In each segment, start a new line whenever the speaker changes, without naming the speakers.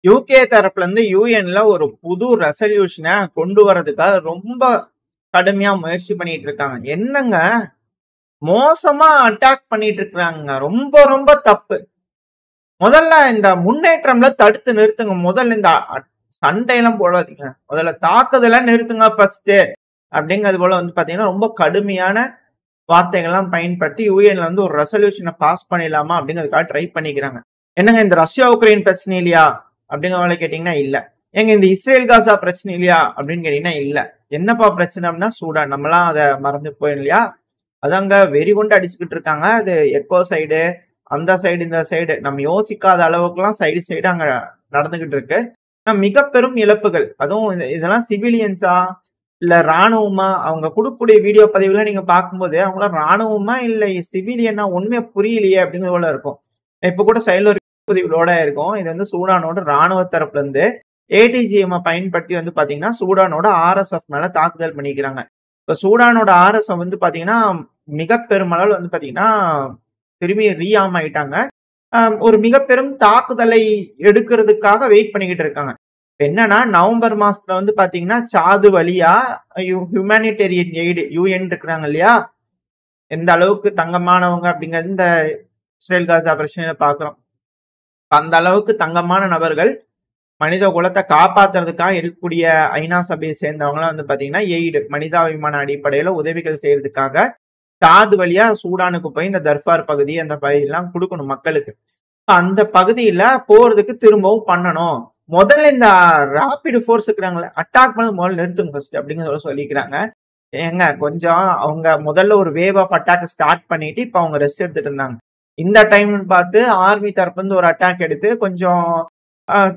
UK தரப்புல இருந்து யூஎன்ல ஒரு புது ரெசல்யூஷனை கொண்டு வர்றதுக்காக ரொம்ப கடுமையா முயற்சி பண்ணிட்டு இருக்காங்க. என்னங்க மோசமா அட்டாக் பண்ணிட்டு இருக்காங்க. ரொம்ப ரொம்ப தப்பு. முதல்ல இந்த முன்னேற்றம்ல தடுத்து நிறுத்துங்க. முதல்ல இந்த சண்டையெல்லாம் போடாதீங்க. முதல்ல தாக்குதல நிறுத்துங்க ஃபர்ஸ்ட் அப்படிங்கிறது போல வந்து பாத்தீங்கன்னா ரொம்ப கடுமையான வார்த்தைகள்லாம் பயன்படுத்தி யூஎன்ல வந்து ஒரு ரெசல்யூஷனை பாஸ் பண்ணிடலாமா அப்படிங்கிறதுக்காக ட்ரை பண்ணிக்கிறாங்க. என்னங்க இந்த ரஷ்யா உக்ரைன் பிரச்சனை இல்லையா அப்படிங்கிற கேட்டீங்கன்னா இல்ல. ஏங்க இந்த இஸ்ரேல் காசா பிரச்சனை இல்லையா அப்படின்னு கேட்டீங்கன்னா இல்ல. என்னப்பா பிரச்சனை அப்படின்னா சூடான். நம்மளாம் அதை மறந்து போயிடும் இல்லையா? அதாங்க வெறி கொண்டு அடிச்சுக்கிட்டு இருக்காங்க. அது எக்கோ சைடு, அந்த சைடு, இந்த சைடு, நம்ம யோசிக்காத அளவுக்குலாம் சைடு அங்க நடந்துகிட்டு இருக்கு. மிக பெரும் இழப்புகள். அதுவும் இதெல்லாம் சிவிலியன்ஸா இல்ல ராணுவமா? அவங்க கொடுக்கக்கூடிய வீடியோ பதிவுல நீங்க பார்க்கும்போது அவங்களாம் ராணுவமா இல்ல சிவிலியனா ஒண்ணுமே புரியலையே அப்படிங்கிறது போல இருக்கும். இப்ப கூட சைடுல ஒரு பதிவுகளோட இருக்கும். இது வந்து சூடானோட ராணுவ தரப்புல இருந்து ஏடிஜிஎம் பயன்படுத்தி வந்து பாத்தீங்கன்னா சூடானோட ஆர்எஸ்எஃப் மேல தாக்குதல் பண்ணிக்கிறாங்க. இப்ப சூடானோட ஆர்எஸ்எஃப் வந்து பாத்தீங்கன்னா மிக பெருமளவு வந்து பாத்தீங்கன்னா திரும்பி ரீஆர்ம் ஆயிட்டாங்க. ஒரு மிக பெரும் தாக்குதலை எடுக்கிறதுக்காக வெயிட் பண்ணிக்கிட்டு இருக்காங்க. என்னன்னா நவம்பர் மாசத்துல வந்து பாத்தீங்கன்னா சாது வழியா ஹியூமானிட்டேரியன் எய்டு யூஎன் இருக்கிறாங்க இல்லையா, எந்த அளவுக்கு தங்கமானவங்க அப்படிங்கிறது இந்த இஸ்ரேல் காசா பிரச்சனையில பாக்குறோம். அந்த அளவுக்கு தங்கமான நபர்கள் மனித குலத்தை காப்பாத்துறதுக்காக இருக்கக்கூடிய ஐநா சபையை சேர்ந்தவங்களாம் வந்து பாத்தீங்கன்னா எய்டு மனிதாபிமான அடிப்படையில உதவிகள் செய்யறதுக்காக சாது வழியா சூடானுக்கு போய் இந்த தர்பார் பகுதி அந்த பகுதியெல்லாம் கொடுக்கணும் மக்களுக்கு. அந்த பகுதியில போறதுக்கு திரும்பவும் பண்ணணும். முதல்ல இந்த ராபிட் ஃபோர்ஸ் இருக்கிறாங்களே அட்டாக் பண்ண முதல்ல நிறுத்துங்க ஃபர்ஸ்ட் அப்படிங்கிறத சொல்லிக்கிறாங்க. ஏங்க கொஞ்சம் அவங்க முதல்ல ஒரு வேவ் ஆஃப் அட்டாக் ஸ்டார்ட் பண்ணிட்டு இப்ப அவங்க ரெஸ்ட் எடுத்துட்டு இருந்தாங்க. இந்த டைம்னு பார்த்து ஆர்மி தரப்பு வந்து ஒரு அட்டாக் எடுத்து கொஞ்சம்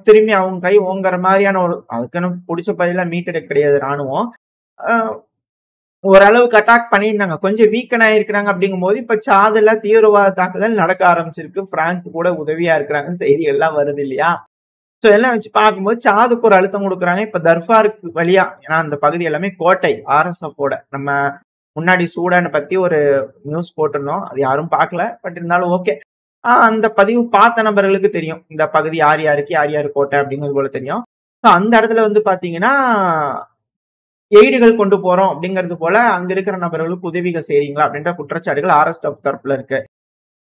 திரும்பி அவங்க கை ஓங்குற மாதிரியான ஒரு அதுக்குன்னு பிடிச்ச பகுதியில மீட்டெடுக்க கிடையாது ராணுவம். ஓரளவுக்கு அட்டாக் பண்ணியிருந்தாங்க. கொஞ்சம் வீக்கன் ஆயிருக்கிறாங்க. அப்படிங்கும் போது இப்ப சாதுல தீவிரவாத தாக்குதல் நடக்க ஆரம்பிச்சிருக்கு. பிரான்ஸ் கூட உதவியா இருக்கிறாங்கன்னு செய்திகள் எல்லாம் வருது இல்லையா? சோ எல்லாம் வச்சு பார்க்கும்போது சாதுக்கு ஒரு அழுத்தம் கொடுக்குறாங்க. இப்ப தர்பாருக்கு வழியா, ஏன்னா அந்த பகுதி எல்லாமே கோட்டை ஆர்எஸ்எஃப் ஓட. நம்ம முன்னாடி சூடானை பத்தி ஒரு நியூஸ் போட்டிருந்தோம். அது யாரும் பார்க்கல. பட் இருந்தாலும் ஓகே. அந்த பதிவு பார்த்த நபர்களுக்கு தெரியும் இந்த பகுதி யார் யாருக்கு யார் யாரு கோட்டை அப்படிங்கிறது போல தெரியும். அந்த இடத்துல வந்து பாத்தீங்கன்னா எய்டுகள் கொண்டு போறோம் அப்படிங்கிறது போல அங்க இருக்கிற நபர்களுக்கு உதவிகள் செய்றீங்களா அப்படின்ற குற்றச்சாட்டுகள் ஆர்எஸ்எஃப் தரப்புல இருக்கு.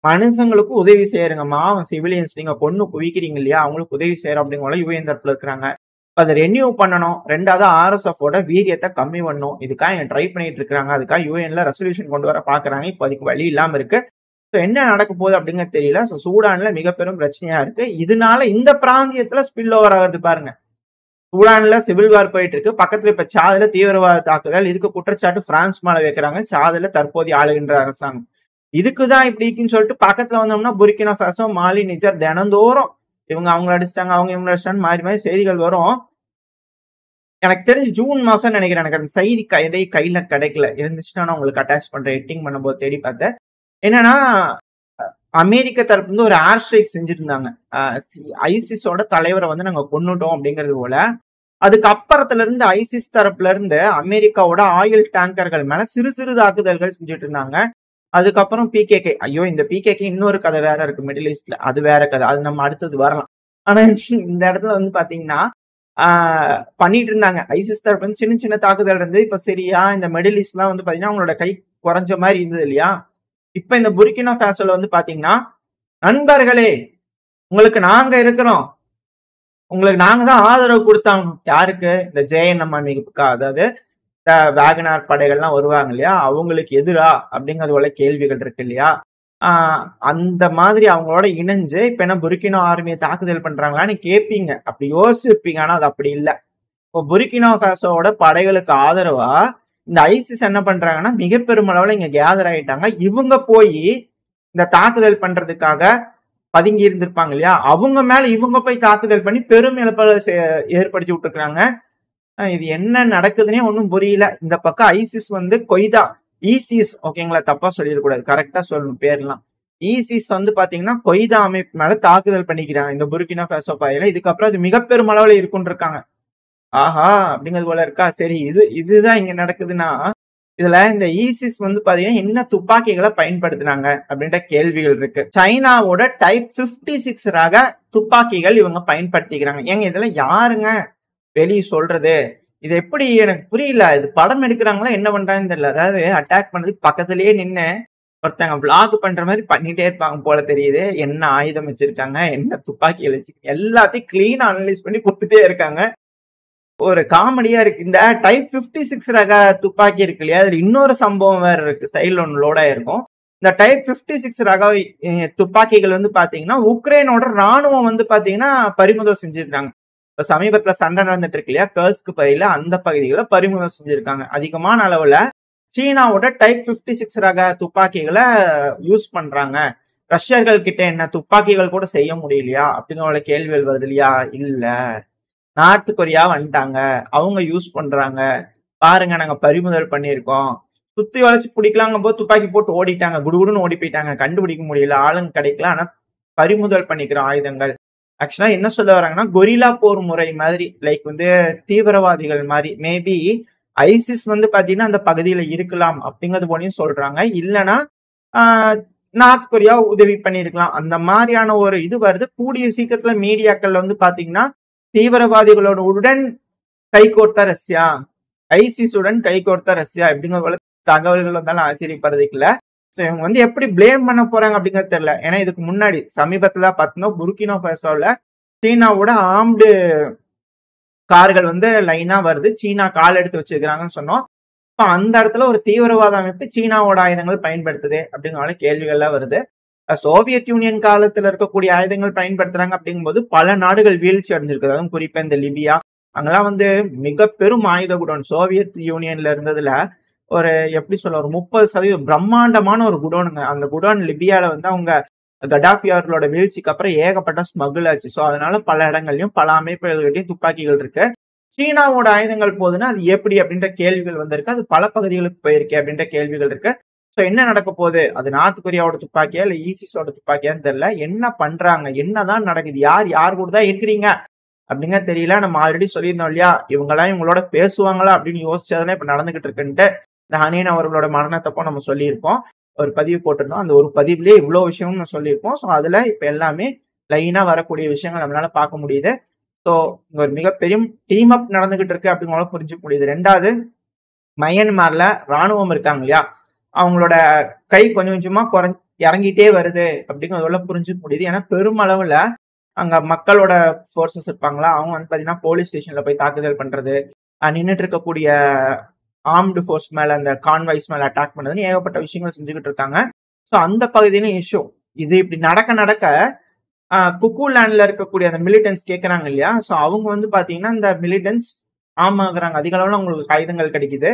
மனுஷங்களுக்கு உதவி செய்யறங்கம்மா, சிவிலியன்ஸ் நீங்க கொன்னு குவிக்கிறீங்க இல்லையா, அவங்களுக்கு உதவி செய்யறோம் அப்படிங்கிற யூஎன் தரப்புல இருக்கிறாங்க. அதை ரெனியூ பண்ணணும். ரெண்டாவது ஆர்எஸ்எஃப் ஓட வீரியத்தை கம்மி பண்ணணும். இதுக்காக ட்ரை பண்ணிட்டு இருக்காங்க. அதுக்காக யூஎன்ல ரெசல்யூஷன் கொண்டு வர பாக்குறாங்க. இப்போ அதுக்கு வழி இல்லாம இருக்கு. என்ன நடக்க போகுது அப்படிங்கிறது தெரியல. சூடான்ல மிக பெரும் பிரச்சனையா இருக்கு. இதனால இந்த பிராந்தியத்துல ஸ்பில் ஓவர் ஆகுறது பாருங்க. சூடான்ல சிவில் வார் போயிட்டு இருக்கு. பக்கத்துல இப்ப சாதுல தீவிரவாத தாக்குதல். இதுக்கு குற்றச்சாட்டு பிரான்ஸ் மேல வைக்கிறாங்க. சாதுல தற்போதைய ஆளுகின்ற அரசாங்கம். இதுக்குதான் இப்படி இருக்குன்னு சொல்லிட்டு பக்கத்துல வந்தோம்னா புர்கினா ஃபாசோ, மாலி, நிஜர் தினந்தோறும் இவங்க அவங்களை அடிச்சிட்டாங்க, அவங்க இவங்க அடிச்சிட்டாங்க மாறி மாறி செய்திகள் வரும். எனக்கு தெரிஞ்சு ஜூன் மாசம் நினைக்கிறேன். எனக்கு அந்த செய்தி கையில கிடைக்கல. இருந்துச்சுன்னா நான் உங்களுக்கு அட்டாச் பண்றேன். எடிட்டிங் பண்ணும்போது தேடி பார்த்தேன். என்னன்னா அமெரிக்க தரப்பு வந்து ஒரு ஏர் ஸ்ட்ரைக் செஞ்சுட்டு இருந்தாங்க. ஐசிஸோட தலைவரை வந்து நாங்க கொன்னுட்டோம் அப்படிங்கிறது போல. அதுக்கு அப்புறத்துல இருந்து ஐசிஸ் தரப்புல இருந்து அமெரிக்காவோட ஆயில் டேங்கர்கள் மேல சிறு சிறு தாக்குதல்கள் செஞ்சுட்டு இருந்தாங்க. அதுக்கப்புறம் பிகேகே, ஐயோ இந்த பிகேகே இன்னொரு கதை வேற இருக்கு மிடில் ஈஸ்ட்ல. அது வேற கதை, அது நம்ம அடுத்தது வரலாம். ஆனா இந்த இடத்துல வந்து பாத்தீங்கன்னா பண்ணிட்டு இருந்தாங்க. ஐசிஸ் தரப்பு வந்து சின்ன சின்ன தாக்குதல் இருந்து இப்ப சரியா இந்த மிடில் ஈஸ்ட் எல்லாம் வந்து பாத்தீங்கன்னா அவங்களோட கை குறைஞ்ச மாதிரி இருந்தது இல்லையா? இப்ப இந்த புர்கினா ஃபாசோல வந்து பாத்தீங்கன்னா நண்பர்களே உங்களுக்கு நாங்க இருக்கிறோம், உங்களுக்கு நாங்க தான் ஆதரவு கொடுத்தாங்க. யாருக்கு? இந்த ஜேஎன்எம் அமைப்புக்கா? அதாவது வேகனார் படைகள்லாம் வருவாங்க இல்லையா, அவங்களுக்கு எதிரா அப்படிங்கிறது போல கேள்விகள் இருக்கு இல்லையா? அந்த மாதிரி அவங்களோட இணைஞ்சு இப்ப என்ன புர்கினா ஆர்மியை தாக்குதல் பண்றாங்களான்னு கேட்பீங்க. அப்படி யோசிப்பீங்க. ஆனா அது அப்படி இல்லை. இப்போ புர்கினா ஃபாசோவோட படைகளுக்கு ஆதரவா இந்த ஐசிஸ் என்ன பண்றாங்கன்னா மிக பெரும் அளவுல இங்க கேதர் ஆயிட்டாங்க. இவங்க போய் இந்த தாக்குதல் பண்றதுக்காக பதுங்கி இருந்திருப்பாங்க இல்லையா, அவங்க மேல இவங்க போய் தாக்குதல் பண்ணி பெரும் இழப்புகளை ஏற்படுத்தி விட்டுருக்காங்க. இது என்ன நடக்குதுன்னே ஒன்றும் புரியல. இந்த பக்கம் ஐசிஸ் வந்து கொய்தா ஈசிஸ், ஓகேங்களா, தப்பா சொல்லிடக்கூடாது, கரெக்டா சொல்லணும் பேர்லாம். ஈசிஸ் வந்து பாத்தீங்கன்னா கொய்தா அமைப்பு மேல தாக்குதல் பண்ணிக்கிறாங்க இந்த புர்கினா ஃபாசோ பகுதியில. இதுக்கப்புறம் அது மிக பெரும் அளவுல இருக்குன்னு இருக்காங்க. ஆஹா அப்படிங்கிறது போல இருக்கா? சரி, இதுதான் இங்க நடக்குதுன்னா இதுல இந்த ஈசிஸ் வந்து பாத்தீங்கன்னா என்ன துப்பாக்கிகளை பயன்படுத்தினாங்க அப்படின்ற கேள்விகள் இருக்கு. சைனாவோட டைப் 56 ரக துப்பாக்கிகள் இவங்க பயன்படுத்திக்கிறாங்க. ஏங்க இதுல யாருங்க வெளியே சொல்றது? இது எப்படி எனக்கு புரியல. இது படம் எடுக்கிறாங்களா என்ன பண்றாங்கன்னு தெரியல. அதாவது அட்டாக் பண்ணதுக்கு பக்கத்திலேயே நின்று ஒருத்தங்க விளாக் பண்ற மாதிரி பண்ணிட்டே இருப்பாங்க போல தெரியுது. என்ன ஆயுதம் வச்சிருக்காங்க, என்ன துப்பாக்கிகள் வச்சிருக்காங்க, எல்லாத்தையும் கிளீனா அனலைஸ் பண்ணி கொடுத்துட்டே இருக்காங்க. ஒரு காமெடியா இருக்கு. இந்த டைப் 56 ரக துப்பாக்கி இருக்கு இல்லையா, அதுல இன்னொரு சம்பவம் வேற இருக்கு. சைட்ல ஒன்று லோட் ஆயிருக்கும். இந்த டைப் 56 ரக துப்பாக்கிகள் வந்து பாத்தீங்கன்னா உக்ரைனோட ராணுவம் வந்து பாத்தீங்கன்னா பறிமுதல் செஞ்சிருக்காங்க. இப்ப சமீபத்துல சண்டை நடந்துட்டு இருக்கு இல்லையா, கர்ஸ்க்கு பகுதியில அந்த பகுதிகளை பறிமுதல் செஞ்சிருக்காங்க. அதிகமான அளவுல சீனாவோட டைப் 56 ரக துப்பாக்கிகளை யூஸ் பண்றாங்க. ரஷ்யர்கள் கிட்ட என்ன துப்பாக்கிகள் கூட செய்ய முடியலையா அப்படிங்கிற கேள்விகள் வருது இல்லையா? இல்ல, நார்த் கொரியா வந்துட்டாங்க, அவங்க யூஸ் பண்றாங்க, பாருங்க நாங்க பறிமுதல் பண்ணியிருக்கோம். சுத்தி வளைச்சு பிடிக்கலாங்க போது துப்பாக்கி போட்டு ஓடிட்டாங்க, குடுகுடுன்னு ஓடி போயிட்டாங்க, கண்டுபிடிக்க முடியல, ஆளுங்க கிடைக்கல, ஆனா பறிமுதல் பண்ணிக்கிற ஆயுதங்கள். ஆக்சுவலா என்ன சொல்ல வராங்கன்னா கொரில்லா போர் முறை மாதிரி, லைக் வந்து தீவிரவாதிகள் மாதிரி. மேபி ஐசிஸ் வந்து பாத்தீங்கன்னா அந்த பகுதியில இருக்கலாம் அப்படிங்கிறது போலையும் சொல்றாங்க. இல்லைன்னா நார்த் கொரியா உதவி பண்ணிருக்கலாம். அந்த மாதிரியான ஒரு இது வருது. கூடிய சீக்கிரத்துல மீடியாக்கள்ல வந்து பாத்தீங்கன்னா தீவிரவாதிகளோட உடன் கைகோர்த்த ரஷ்யா, ஐசிஸ் உடன் கைகோர்த்த ரஷ்யா அப்படிங்கிற போல தகவல்கள் வந்தாலும் ஆச்சரியப்படுறதுக்கு இல்ல. ஸோ இவங்க வந்து எப்படி பிளேம் பண்ண போறாங்க அப்படிங்கிறது தெரியல. ஏன்னா இதுக்கு முன்னாடி சமீபத்துல பார்த்தோம் புர்கினா ஃபாசோல சீனாவோட ஆர்ம்டு கார்கள் வந்து லைனா வருது, சீனா கால் எடுத்து வச்சிருக்கிறாங்கன்னு சொன்னோம். இப்போ அந்த இடத்துல ஒரு தீவிரவாத அமைப்பு சீனாவோட ஆயுதங்கள் பயன்படுத்துது அப்படிங்கிற கேள்விகள்லாம் வருது. சோவியத் யூனியன் காலத்துல இருக்கக்கூடிய ஆயுதங்கள் பயன்படுத்துறாங்க அப்படிங்கும்போது பல நாடுகள் வீழ்ச்சி அடைஞ்சிருக்கு. அதுவும் குறிப்பா இந்த லிபியா, அங்கெல்லாம் வந்து மிக பெரும் ஆயுத குடோன் சோவியத் யூனியன்ல இருந்ததுல ஒரு எப்படி சொல்ல ஒரு 30% பிரம்மாண்டமான ஒரு குடோனுங்க. அந்த குடோன் லிபியால வந்து அவங்க கடாஃபி அவர்களோட வீழ்ச்சிக்கு அப்புறம் ஏகப்பட்ட ஸ்மகுள் ஆச்சு. ஸோ அதனால பல இடங்கள்லயும் பல அமைப்புகள்கிட்டையும் துப்பாக்கிகள் இருக்கு. சீனாவோட ஆயுதங்கள் போகுதுன்னா அது எப்படி அப்படின்ற கேள்விகள் வந்திருக்கு. அது பல பகுதிகளுக்கு போயிருக்கு அப்படின்ற கேள்விகள் இருக்கு. ஸோ என்ன நடக்க போகுது, அது நார்த் கொரியாவோட துப்பாக்கியா இல்ல ஈசிஸோட துப்பாக்கியான்னு தெரியல. என்ன பண்றாங்க, என்னதான் நடக்குது, யார் யார் கூட தான் இருக்கிறீங்க அப்படிங்க தெரியல. நம்ம ஆல்ரெடி சொல்லியிருந்தோம் இல்லையா, இவங்கெல்லாம் இவங்களோட பேசுவாங்களா அப்படின்னு யோசிச்சதுனா இப்ப நடந்துகிட்டு இருக்குன்ட்டு. இந்த ஹனியன் அவர்களோட மரணத்தப்போ நம்ம சொல்லியிருப்போம், ஒரு பதிவு போட்டிருந்தோம். அந்த ஒரு பதிவுலயே இவ்வளவு விஷயமும் நம்ம சொல்லியிருப்போம். ஸோ அதுல இப்ப எல்லாமே லைனா வரக்கூடிய விஷயங்கள் நம்மளால பார்க்க முடியுது. ஸோ இங்க ஒரு மிகப்பெரிய டீம் அப் நடந்துகிட்டு இருக்கு அப்படிங்கிற புரிஞ்சுக்க முடியுது. ரெண்டாவது, மயன்மார்ல ராணுவம் இருக்காங்க இல்லையா, அவங்களோட கை கொஞ்சம் கொஞ்சமா இறங்கிட்டே வருது அப்படிங்கிறதோட புரிஞ்சுக்க முடியுது. ஏன்னா பெருமளவுல அங்க மக்களோட போர்சஸ் இருப்பாங்களா, அவங்க வந்து பாத்தீங்கன்னா போலீஸ் ஸ்டேஷன்ல போய் தாக்குதல் பண்றது, நின்றுட்டு இருக்கக்கூடிய ஆர்ம்டு ஃபோர்ஸ் மேல அந்த கான்வாய்ஸ் மேல அட்டாக் பண்ணதுன்னு ஏகப்பட்ட விஷயங்கள் செஞ்சுக்கிட்டு இருக்காங்க. ஸோ அந்த பகுதியிலும் இஷ்யூ. இது இப்படி நடக்க நடக்க குக்கூ லேண்ட்ல இருக்கக்கூடிய அந்த மிலிட்டன்ஸ் கேட்கறாங்க இல்லையா, ஸோ அவங்க வந்து பாத்தீங்கன்னா இந்த மிலிட்டன்ஸ் ஆமாக்குறாங்க, அதிக அளவுல அவங்களுக்கு ஆயுதங்கள் கிடைக்குது.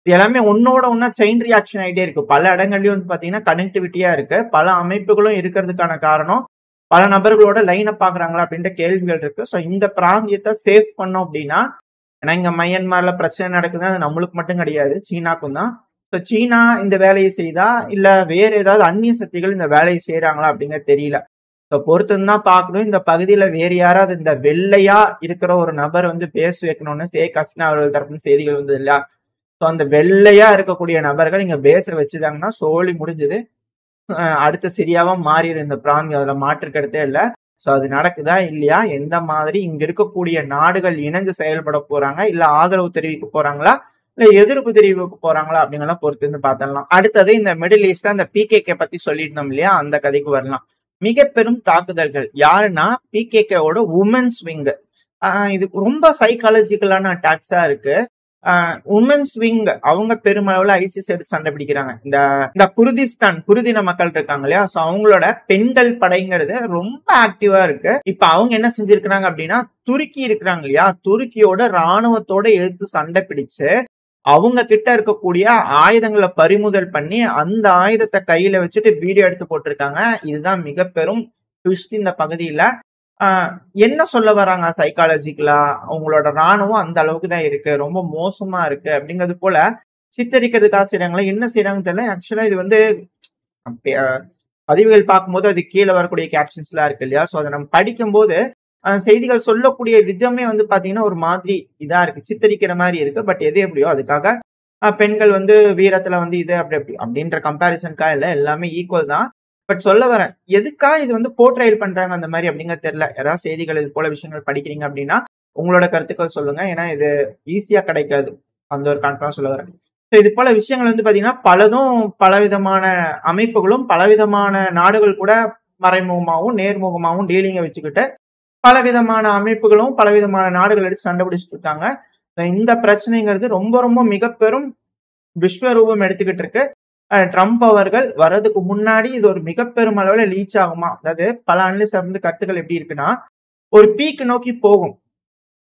இது எல்லாமே ஒன்னோட ஒன்னா செயின் ரியாக்ஷன் ஆகிட்டே இருக்கு. பல இடங்கள்லயும் வந்து பாத்தீங்கன்னா கனெக்டிவிட்டியா இருக்கு. பல அமைப்புகளும் இருக்கிறதுக்கான காரணம் பல நபர்களோட லைனை பாக்குறாங்களா அப்படின்ற கேள்விகள் இருக்கு. ஸோ இந்த பிராந்தியத்தை சேஃப் பண்ணோம் அப்படின்னா, ஏன்னா இங்க மயன்மார்ல பிரச்சனை நடக்குது, அது நம்மளுக்கு மட்டும் கிடையாது, சீனாக்கும் தான். ஸோ சீனா இந்த வேலையை செய்தா இல்ல வேற ஏதாவது அந்நிய சக்திகள் இந்த வேலையை செய்யறாங்களா அப்படிங்கிறது தெரியல. ஸோ பொறுத்துதான் பார்க்கணும். இந்த பகுதியில வேறு யாராவது இந்த வெள்ளையா இருக்கிற ஒரு நபர் வந்து பேச வைக்கணும்னு ஷேக் ஹசீனா அவர்கள் தரப்பு செய்திகள் வந்தது இல்லையா. ஸோ அந்த வெள்ளையா இருக்கக்கூடிய நபர்கள் இங்க பேச வச்சுட்டாங்கன்னா சோழி முடிஞ்சது. அடுத்த சிரியாவா மாறிடும் இந்த பிராந்தியம், அதுல மாற்றுக்கருத்தே இல்லை. ஸோ அது நடக்குதா இல்லையா, எந்த மாதிரி இங்க இருக்கக்கூடிய நாடுகள் இணைஞ்சு செயல்பட போறாங்க, இல்ல ஆதரவு தெரிவிக்க போறாங்களா இல்ல எதிர்ப்பு தெரிவிக்க போறாங்களா அப்படிங்கலாம் பொறுத்து இருந்து பார்த்தலாம். அடுத்தது இந்த மிடில் ஈஸ்ட்ல அந்த பிகேகே பத்தி சொல்லியிருந்தோம் இல்லையா, அந்த கதைக்கு வரலாம். மிக பெரும் தாக்குதல்கள் யாருன்னா பிகேகேவோட உமன்ஸ் விங். இது ரொம்ப சைக்காலஜிக்கலான அட்டாக்ஸா இருக்கு. உமன்ஸ் விங் அவங்க பெருமளவுல ஐசிஸ் எடுத்து சண்டை பிடிக்கிறாங்க. இந்த குர்திஸ்தான் குர்தின மக்கள் இருக்காங்க இல்லையா, சோ அவங்களோட பெண்கள் படைங்கிறது ரொம்ப ஆக்டிவா இருக்கு. இப்ப அவங்க என்ன செஞ்சிருக்கிறாங்க அப்படின்னா, துருக்கி இருக்கிறாங்க இல்லையா, துருக்கியோட ராணுவத்தோட எதிர்த்து சண்டை பிடிச்சு அவங்க கிட்ட இருக்கக்கூடிய ஆயுதங்களை பறிமுதல் பண்ணி அந்த ஆயுதத்தை கையில வச்சுட்டு வீடியோ எடுத்து போட்டிருக்காங்க. இதுதான் மிக பெரும் ட்விஸ்ட் இந்த பகுதியில. என்ன சொல்ல வராங்க சைக்காலஜிக்கலா, அவங்களோட ராணுவம் அந்த அளவுக்கு தான் இருக்கு, ரொம்ப மோசமா இருக்கு அப்படிங்கிறது போல சித்தரிக்கிறதுக்காக செய்யறாங்களா, என்ன செய்யறாங்கன்னு தெரியல. ஆக்சுவலா இது வந்து பதிவுகள் பார்க்கும்போது அது கீழே வரக்கூடிய கேப்ஷன்ஸ் எல்லாம் இருக்கு இல்லையா, சோ அதை நம்ம படிக்கும் போது செய்திகள் சொல்லக்கூடிய விதமே வந்து பாத்தீங்கன்னா ஒரு மாதிரி இதா இருக்கு, சித்தரிக்கிற மாதிரி இருக்கு. பட் எது எப்படியோ அதுக்காக பெண்கள் வந்து வீரத்துல வந்து இது அப்படி அப்படி அப்படின்ற கம்பேரிசனுக்கா இல்ல, எல்லாமே ஈக்குவல் தான். பட் சொல்ல வரேன், எதுக்கா இது வந்து போர்ட்ரைல் பண்றாங்க அந்த மாதிரி அப்படிங்கிறது தெரியல. ஏதாவது செய்திகள் இது போல விஷயங்கள் படிக்கிறீங்க அப்படின்னா உங்களோட கருத்துக்கள் சொல்லுங்க. ஏன்னா இது ஈஸியா கிடைக்காது. அந்த ஒரு காரணம் தான் சொல்ல வரேன். ஸோ இது போல விஷயங்கள் வந்து பாத்தீங்கன்னா பலதும் பலவிதமான அமைப்புகளும் பலவிதமான நாடுகள் கூட மறைமுகமாகவும் நேர்முகமாகவும் டீலிங்கை வச்சுக்கிட்டு பலவிதமான அமைப்புகளும் பலவிதமான நாடுகள் எடுத்து சண்டை பிடிச்சிட்டு இருக்காங்க. இந்த பிரச்சனைங்கிறது ரொம்ப ரொம்ப மிக பெரும் விஸ்வரூபம் எடுத்துக்கிட்டு இருக்கு. ட்ரம்ப் அவர்கள் வர்றதுக்கு முன்னாடி இது ஒரு மிக பெரும் அளவுல லீச் ஆகுமா, அதாவது பல அனலிஸ்ட் வந்து கருத்துக்கள் எப்படி இருக்குன்னா, ஒரு பீக் நோக்கி போகும்.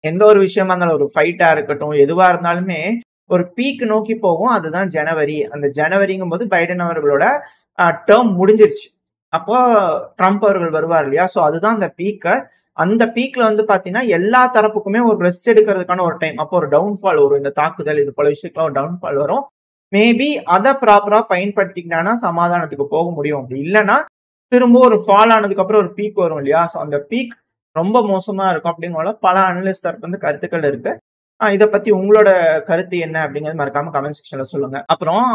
எந்த ஒரு விஷயமா இருந்தாலும் ஒரு ஃபைட்டா இருக்கட்டும், எதுவா இருந்தாலுமே ஒரு பீக் நோக்கி போகும். அதுதான் ஜனவரி. அந்த ஜனவரிங்கும் போது பைடன் அவர்களோட டேர்ம் முடிஞ்சிருச்சு. அப்போ ட்ரம்ப் அவர்கள் வருவார் இல்லையா? ஸோ அதுதான் அந்த பீக்க. அந்த பீக்ல வந்து பாத்தீங்கன்னா எல்லா தரப்புக்குமே ஒரு ரெஸ்ட் எடுக்கிறதுக்கான ஒரு டைம். அப்போ ஒரு டவுன்ஃபால் வரும். இந்த தாக்குதல் இது போல விஷயத்துல ஒரு டவுன்ஃபால் வரும். மேபி அதை ப்ராப்பரா பயன்படுத்திக்கிட்டானா சமாதானத்துக்கு போக முடியும். அப்படி இல்லைன்னா திரும்ப ஒரு ஃபால் ஆனதுக்கு அப்புறம் ஒரு பீக் வரும் இல்லையா? ஸோ அந்த பீக் ரொம்ப மோசமா இருக்கும் அப்படிங்கிற பல அனலிஸ்ட் தரப்பு வந்து கருத்துக்கள் இருக்கு. இதை பத்தி உங்களோட கருத்து என்ன அப்படிங்கிறது மறக்காம கமெண்ட் செக்ஷன்ல சொல்லுங்க. அப்புறம்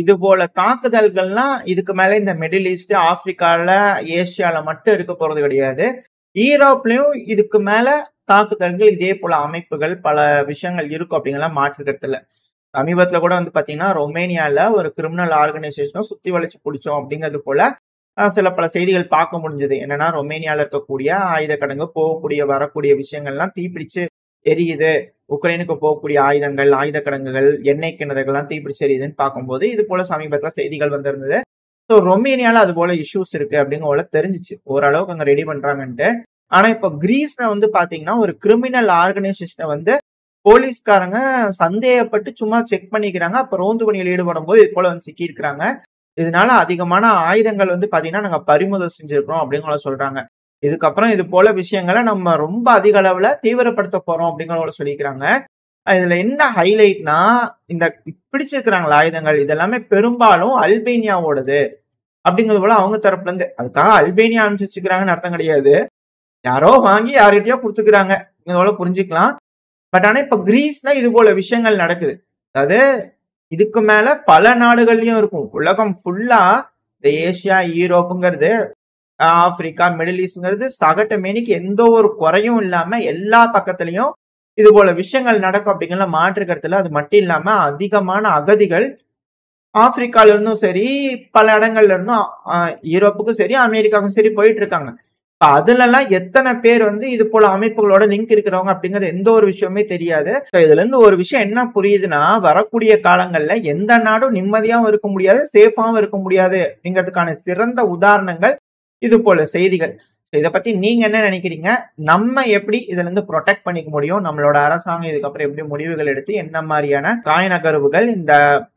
இது போல தாக்குதல்கள்லாம் இதுக்கு மேல இந்த மிடில் ஈஸ்ட், ஆப்பிரிக்கால, ஏசியால மட்டும் இருக்க போறது கிடையாது. ஈரோப்லயும் இதுக்கு மேல தாக்குதல்கள் இதே போல அமைப்புகள் பல விஷயங்கள் இருக்கும் அப்படிங்கலாம் மாற்றுக்கிறதுல. சமீபத்துல கூட வந்து பாத்தீங்கன்னா ரொமேனியால ஒரு கிரிமினல் ஆர்கனைசேஷனை சுத்தி வளைச்சு பிடிச்சோம் அப்படிங்கிறது போல சில பல செய்திகள் பார்க்க முடிஞ்சது. என்னன்னா ரொமேனியால இருக்கக்கூடிய ஆயுத கடங்கு போகக்கூடிய வரக்கூடிய விஷயங்கள்லாம் தீப்பிடிச்சு எரியுது. உக்ரைனுக்கு போகக்கூடிய ஆயுதங்கள், ஆயுத கடங்குகள், எண்ணெய் கிணறுகள்லாம் தீப்பிடிச்சு எரியுதுன்னு பார்க்கும்போது இது போல சமீபத்துல செய்திகள் வந்திருந்தது. ஸோ ரொமேனியால அது போல இஷ்யூஸ் இருக்கு அப்படிங்கிற போல தெரிஞ்சிச்சு. ஓரளவுக்கு அங்க ரெடி பண்றாங்கன்ட்டு. ஆனா இப்ப கிரீஸ்ல வந்து பாத்தீங்கன்னா ஒரு கிரிமினல் ஆர்கனைசேஷனை வந்து போலீஸ்காரங்க சந்தேகப்பட்டு சும்மா செக் பண்ணிக்கிறாங்க. அப்ப ரோந்து பணியில் ஈடுபடும் போது இது போல வந்து சிக்கி இருக்கிறாங்க. இதனால அதிகமான ஆயுதங்கள் வந்து பாத்தீங்கன்னா நாங்க பறிமுதல் செஞ்சிருக்கிறோம் அப்படிங்கிற சொல்றாங்க. இதுக்கப்புறம் இது போல விஷயங்களை நம்ம ரொம்ப அதிக அளவுல தீவிரப்படுத்த போறோம் அப்படிங்கிற சொல்லிக்கிறாங்க. இதுல என்ன ஹைலைட்னா, இந்த பிடிச்சிருக்கிறாங்களா ஆயுதங்கள் இதெல்லாமே பெரும்பாலும் அல்பேனியாவோடது அப்படிங்கிறது போல அவங்க தரப்புல இருந்து. அதுக்காக அல்பேனியா அனுப்பிச்சு வச்சுக்கிறாங்கன்னு அர்த்தம் கிடையாது. யாரோ வாங்கி யார்கிட்டயோ கொடுத்துக்கிறாங்க இதோட புரிஞ்சுக்கலாம். பட் ஆனா இப்ப கிரீஸ்ல இது போல விஷயங்கள் நடக்குது. அதாவது இதுக்கு மேல பல நாடுகள்லயும் இருக்கும். உலகம் ஃபுல்லா இந்த ஏசியா, யூரோப்புங்கிறது, ஆப்பிரிக்கா, மிடில் ஈஸ்ட்ங்கிறது சகட்ட மேனிக்கு எந்த ஒரு குறையும் இல்லாம எல்லா பக்கத்துலயும் இது போல விஷயங்கள் நடக்கும் அப்படிங்கிற மாற்று கருத்துல. அது மட்டும் இல்லாம அதிகமான அகதிகள் ஆப்பிரிக்கால இருந்தும் சரி, பல இடங்கள்ல இருந்தும் யூரோப்புக்கும் சரி, அமெரிக்காவுக்கும் சரி போயிட்டு இருக்காங்க. அதுல எல்லாம் எத்தனை பேர் வந்து இது போல அமைப்புகளோட லிங்க் இருக்கிறவங்க அப்படிங்கிறது எந்த ஒரு விஷயமே தெரியாது. இதுல இருந்து ஒரு விஷயம் என்ன புரியுதுன்னா, வரக்கூடிய காலங்கள்ல எந்த நாடும் நிம்மதியாவும் இருக்க முடியாது, சேஃபாவும் இருக்க முடியாது அப்படிங்கிறதுக்கான சிறந்த உதாரணங்கள் இது போல செய்திகள். இதை பத்தி நீங்க என்ன நினைக்கிறீங்க? நம்ம எப்படி இதுல இருந்து ப்ரொடெக்ட் பண்ணிக்க முடியும்? நம்மளோட அரசாங்கம் இதுக்கப்புறம் எப்படி முடிவுகள் எடுத்து என்ன மாதிரியான காய் நகர்வுகள் இந்த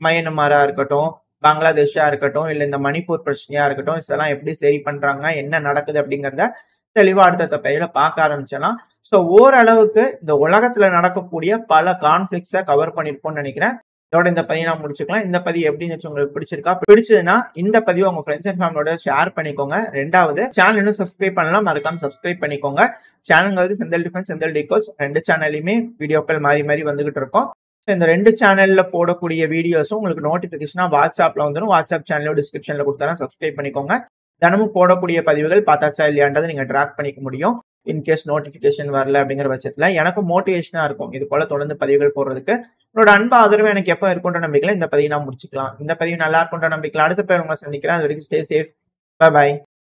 மயன்மாரா இருக்கட்டும், பங்களாதேஷா இருக்கட்டும், இல்ல இந்த மணிப்பூர் பிரச்சனையா இருக்கட்டும், இதெல்லாம் எப்படி சரி பண்றாங்க, என்ன நடக்குது அப்படிங்கிறத தெளிவா அடுத்த பயில பார்க்க ஆரம்பிச்சலாம். ஸோ ஓரளவுக்கு இந்த உலகத்துல நடக்கக்கூடிய பல கான்ஃபிளிக்ஸை கவர் பண்ணிருப்போம்னு நினைக்கிறேன். இதோட இந்த பதிவை நான் முடிச்சுக்கலாம். இந்த பதிவு எப்படின்னு உங்களுக்கு பிடிச்சிருக்கா? பிடிச்சதுன்னா இந்த பதிவை உங்க ஃப்ரெண்ட்ஸ் அண்ட் ஃபேமிலியோட ஷேர் பண்ணிக்கோங்க. ரெண்டாவது, சேனல் இன்னும் சப்ஸ்கிரைப் பண்ணலாம், மறக்காம சப்ஸ்கிரைப் பண்ணிக்கோங்க. சேனல் செந்தில் டிஃபென்ஸ், செந்தில் டிகோட்ஸ், ரெண்டு சேனல்லையுமே வீடியோக்கள் மாறி மாறி வந்துகிட்டு இருக்கோம். இந்த ரெண்டு சேனல்ல போடக்கூடிய வீடியோஸும் உங்களுக்கு நோட்டிபிகேஷனா வாட்ஸ்அப்ல வந்துடும். வாட்ஸ்அப் சேனலோட டிஸ்கிரிப்ஷன்ல கொடுத்தா சப்ஸ்கிரைப் பண்ணிக்கோங்க. தினமும் போடக்கூடிய பதிவுகள் பார்த்தாச்சா இல்லையான்றதை நீங்க ட்ராக் பண்ணிக்க முடியும். இன்கேஸ் நோட்டிபிகேஷன் வரல அப்படிங்கிற பட்சத்துல எனக்கும் மோட்டிவேஷனா இருக்கும் இது போல தொடர்ந்து பதிவுகள் போடுறதுக்கு. உங்களோட அன்பு ஆதரவு எனக்கு எப்போ இருக்குன்ற நம்பிக்கையில இந்த பதிவை நான் முடிச்சுக்கலாம். இந்த பதிவு நல்லா இருக்குன்ற நம்பிக்கையில அடுத்த பேர் உங்களை சந்திக்கிறேன். அது வரைக்கும் ஸ்டே சேஃப். பை.